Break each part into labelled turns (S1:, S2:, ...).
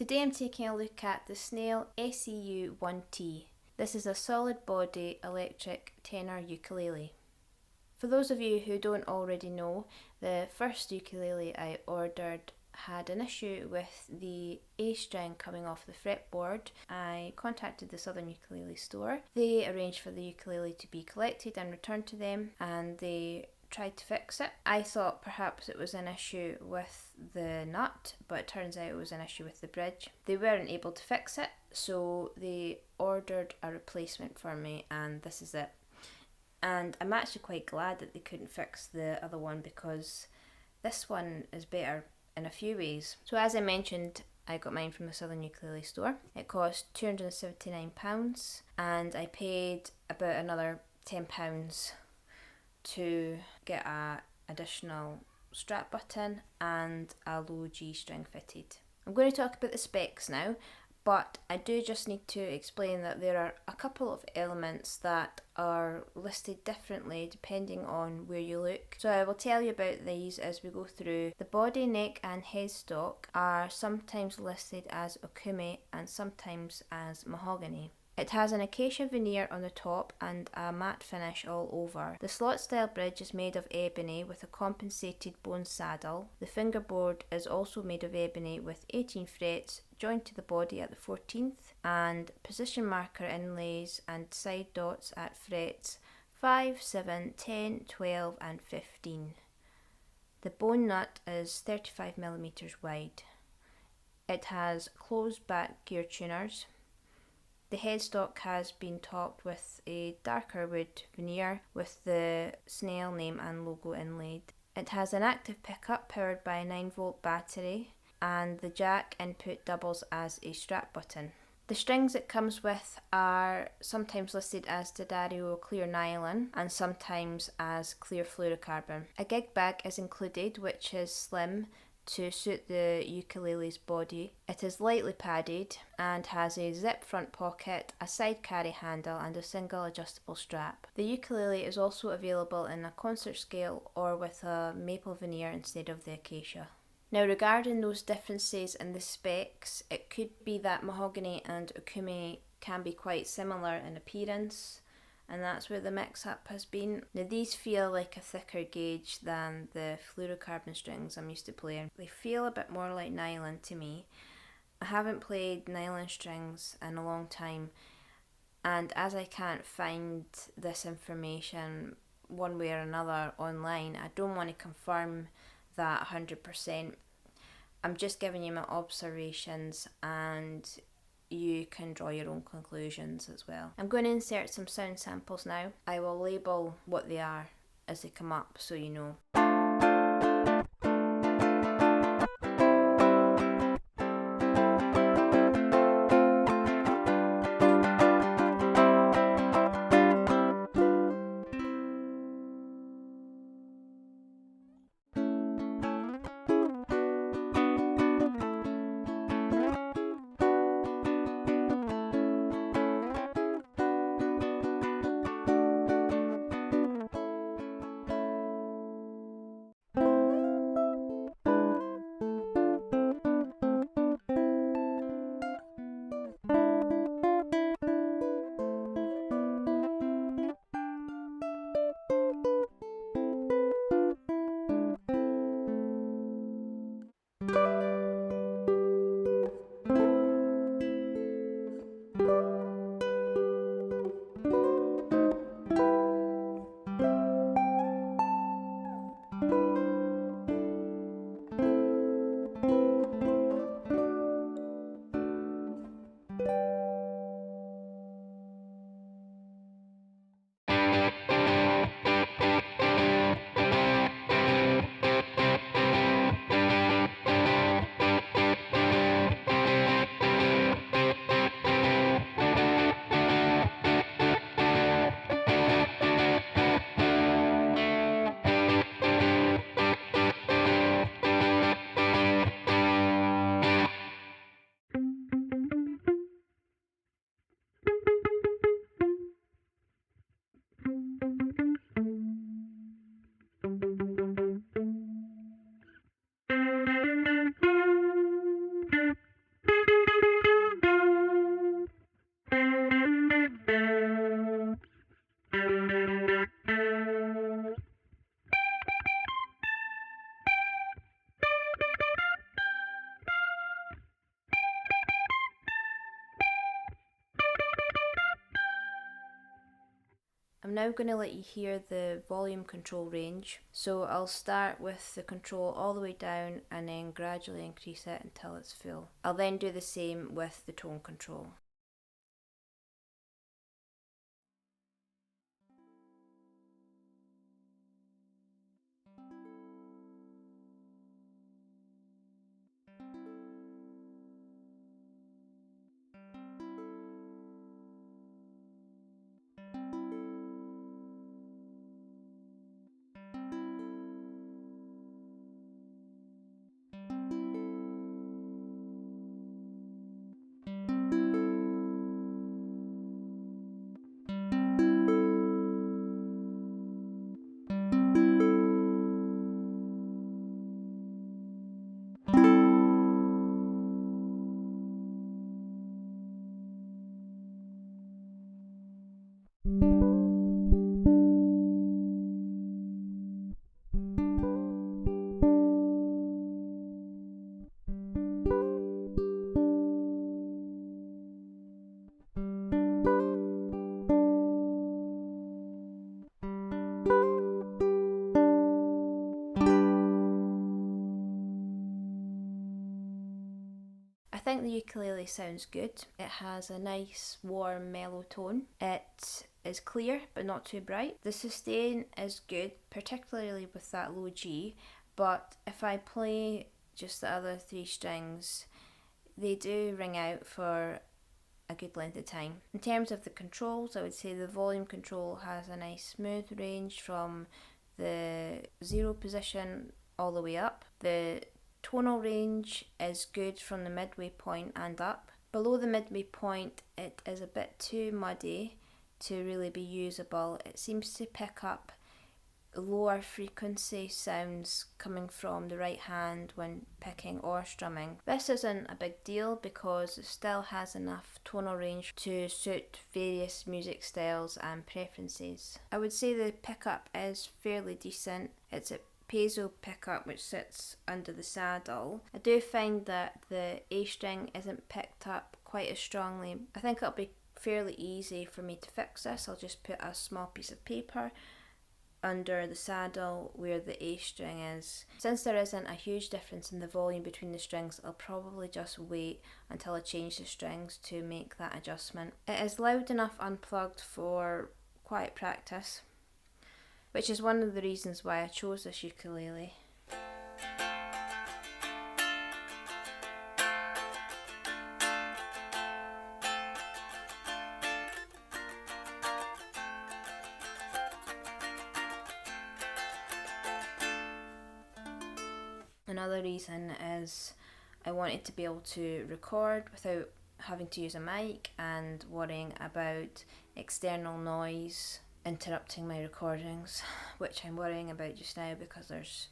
S1: Today I'm taking a look at the Snail SEU-1T. This is a solid body electric tenor ukulele. For those of you who don't already know, the first ukulele I ordered had an issue with the A string coming off the fretboard. I contacted the Southern Ukulele store. They arranged for the ukulele to be collected and returned to them, and they tried to fix it. I thought perhaps it was an issue with the nut, but it turns out it was an issue with the bridge. They weren't able to fix it, so they ordered a replacement for me, and this is it. And I'm actually quite glad that they couldn't fix the other one, because this one is better in a few ways. So as I mentioned, I got mine from the Southern Ukulele store. It cost £279, and I paid about another £10 to get a additional strap button and a low G string fitted. I'm going to talk about the specs now, but I do just need to explain that there are a couple of elements that are listed differently depending on where you look. So I will tell you about these as we go through. The body, neck and headstock are sometimes listed as okume and sometimes as mahogany. It has an acacia veneer on the top and a matte finish all over. The slot style bridge is made of ebony with a compensated bone saddle. The fingerboard is also made of ebony with 18 frets joined to the body at the 14th, and position marker inlays and side dots at frets 5, 7, 10, 12 and 15. The bone nut is 35mm wide. It has closed back gear tuners. The headstock has been topped with a darker wood veneer with the Snail name and logo inlaid. It has an active pickup powered by a 9-volt battery, and the jack input doubles as a strap button. The strings it comes with are sometimes listed as D'Addario clear nylon and sometimes as clear fluorocarbon. A gig bag is included, which is slim to suit the ukulele's body. It is lightly padded and has a zip front pocket, a side carry handle and a single adjustable strap. The ukulele is also available in a concert scale or with a maple veneer instead of the acacia. Now, regarding those differences in the specs, it could be that mahogany and okume can be quite similar in appearance, and that's where the mix-up has been. Now, these feel like a thicker gauge than the fluorocarbon strings I'm used to playing. They feel a bit more like nylon to me. I haven't played nylon strings in a long time, and as I can't find this information one way or another online, I don't want to confirm that 100%. I'm just giving you my observations, and you can draw your own conclusions as well. I'm going to insert some sound samples now. I will label what they are as they come up so you know. I'm now going to let you hear the volume control range. So I'll start with the control all the way down and then gradually increase it until it's full. I'll then do the same with the tone control. I think the ukulele sounds good. It has a nice warm mellow tone. It is clear but not too bright. The sustain is good, particularly with that low G, but if I play just the other three strings, they do ring out for a good length of time. In terms of the controls, I would say the volume control has a nice smooth range from the 0 position all the way up. The tonal range is good from the midway point and up. Below the midway point, it is a bit too muddy to really be usable. It seems to pick up lower frequency sounds coming from the right hand when picking or strumming. This isn't a big deal because it still has enough tonal range to suit various music styles and preferences. I would say the pickup is fairly decent. It's a piezo pickup which sits under the saddle. I do find that the A string isn't picked up quite as strongly. I think it'll be fairly easy for me to fix this. I'll just put a small piece of paper under the saddle where the A string is. Since there isn't a huge difference in the volume between the strings, I'll probably just wait until I change the strings to make that adjustment. It is loud enough unplugged for quiet practice, which is one of the reasons why I chose this ukulele. Another reason is I wanted to be able to record without having to use a mic and worrying about external noise interrupting my recordings, which I'm worrying about just now because there's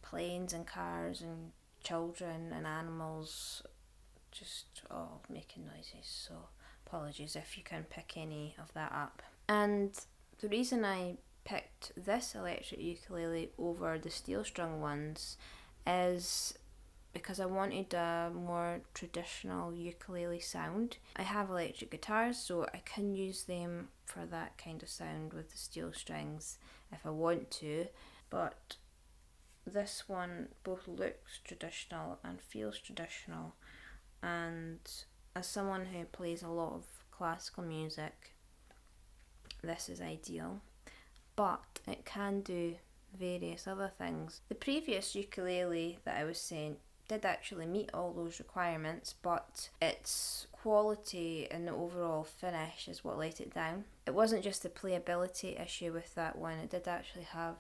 S1: planes and cars and children and animals just all making noises, so apologies if you can pick any of that up. And the reason I picked this electric ukulele over the steel strung ones is because I wanted a more traditional ukulele sound. I have electric guitars, so I can use them for that kind of sound with the steel strings if I want to, but this one both looks traditional and feels traditional, and as someone who plays a lot of classical music, this is ideal. But it can do various other things. The previous ukulele that I was saying did actually meet all those requirements, but its quality and the overall finish is what let it down. It wasn't just the playability issue with that one, it did actually have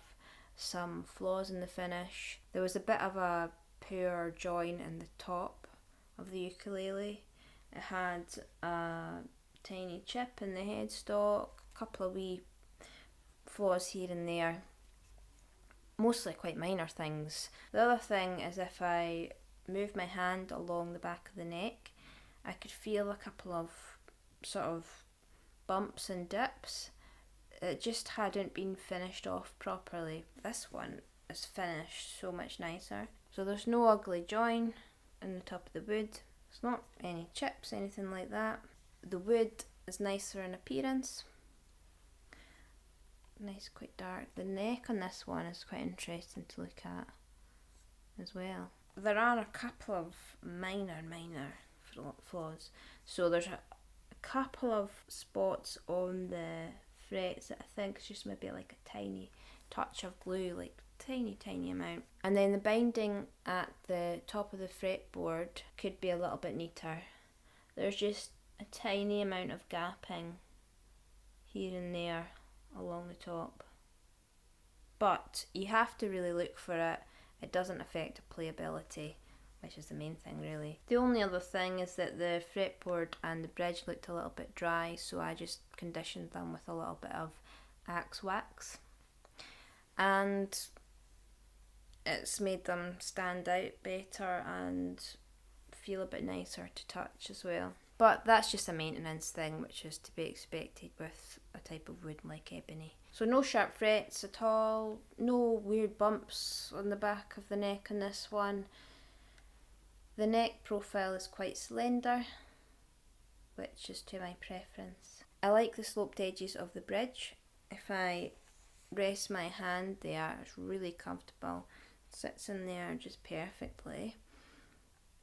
S1: some flaws in the finish. There was a bit of a poor join in the top of the ukulele. It had a tiny chip in the headstock, a couple of wee flaws here and there, mostly quite minor things. The other thing is if I move my hand along the back of the neck, I could feel a couple of sort of bumps and dips. It just hadn't been finished off properly. This one is finished so much nicer. So there's no ugly join in the top of the wood. There's not any chips, anything like that. The wood is nicer in appearance. Nice, quite dark. The neck on this one is quite interesting to look at as well. There are a couple of minor flaws. So there's a couple of spots on the frets that I think is just maybe like a tiny touch of glue, like tiny amount. And then the binding at the top of the fretboard could be a little bit neater. There's just a tiny amount of gapping here and there along the top. But you have to really look for it. It doesn't affect playability, which is the main thing really. The only other thing is that the fretboard and the bridge looked a little bit dry, so I just conditioned them with a little bit of Axe wax. And it's made them stand out better and feel a bit nicer to touch as well. But that's just a maintenance thing, which is to be expected with a type of wood like ebony. So no sharp frets at all, no weird bumps on the back of the neck on this one. The neck profile is quite slender, which is to my preference. I like the sloped edges of the bridge. If I rest my hand there, it's really comfortable. It sits in there just perfectly.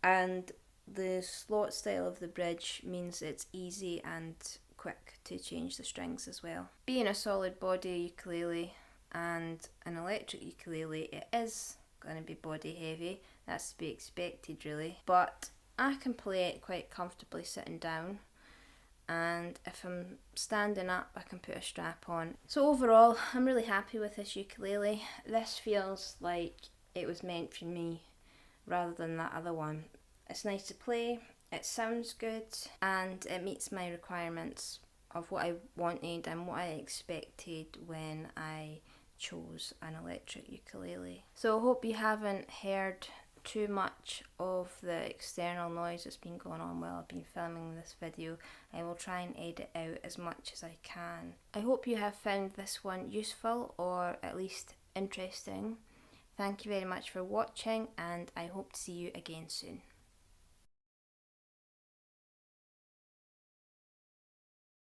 S1: And the slot style of the bridge means it's easy and quick to change the strings as well. Being a solid body ukulele and an electric ukulele, it is going to be body heavy. That's to be expected really. But I can play it quite comfortably sitting down. And if I'm standing up, I can put a strap on. So overall, I'm really happy with this ukulele. This feels like it was meant for me rather than that other one. It's nice to play, it sounds good, and it meets my requirements of what I wanted and what I expected when I chose an electric ukulele. So I hope you haven't heard too much of the external noise that's been going on while I've been filming this video. I will try and edit out as much as I can. I hope you have found this one useful or at least interesting. Thank you very much for watching, and I hope to see you again soon.